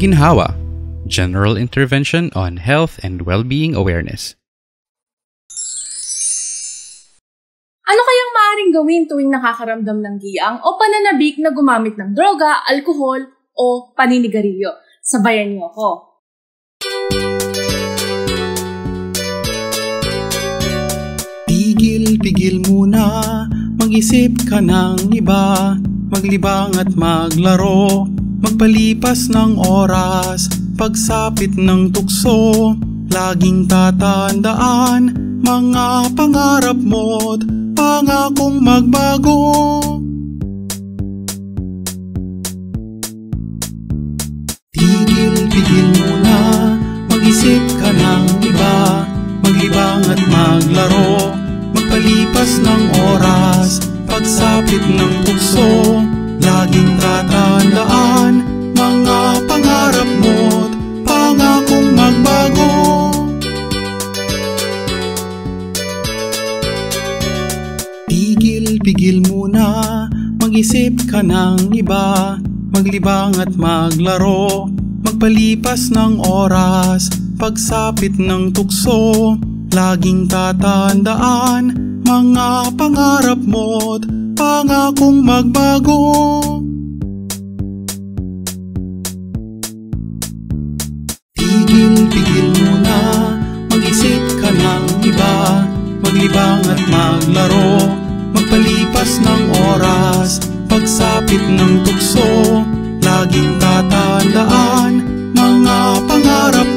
Ginhawa, General Intervention on Health and Well-being Awareness. Ano kayang maaaring gawin tuwing nakakaramdam ng giyang o pananabik na gumamit ng droga, alkohol o paninigarilyo? Sabayan niyo ako. Pigil muna, mag-isip ka ng iba, maglibang at maglaro, magpalipas ng oras, pagsapit ng tukso, laging tatandaan, mga pangarap mo't pangakong magbago. Tigil muna, mag-isip ka ng iba, maglibang at maglaro, magpalipas ng oras, pagsapit ng tukso, laging tatandaan, mga pangarap mo't pangakong magbago. Pigil muna, mag-isip ka ng iba, maglibang at maglaro, magpalipas ng oras, pagsapit ng tukso, laging tatandaan, mga pangarap mo't pangakong magbago. Tigil muna, mag-isip ka ng iba, maglibang at maglaro, magpalipas ng oras, pagsapit ng tukso, laging tatandaan, mga pangarap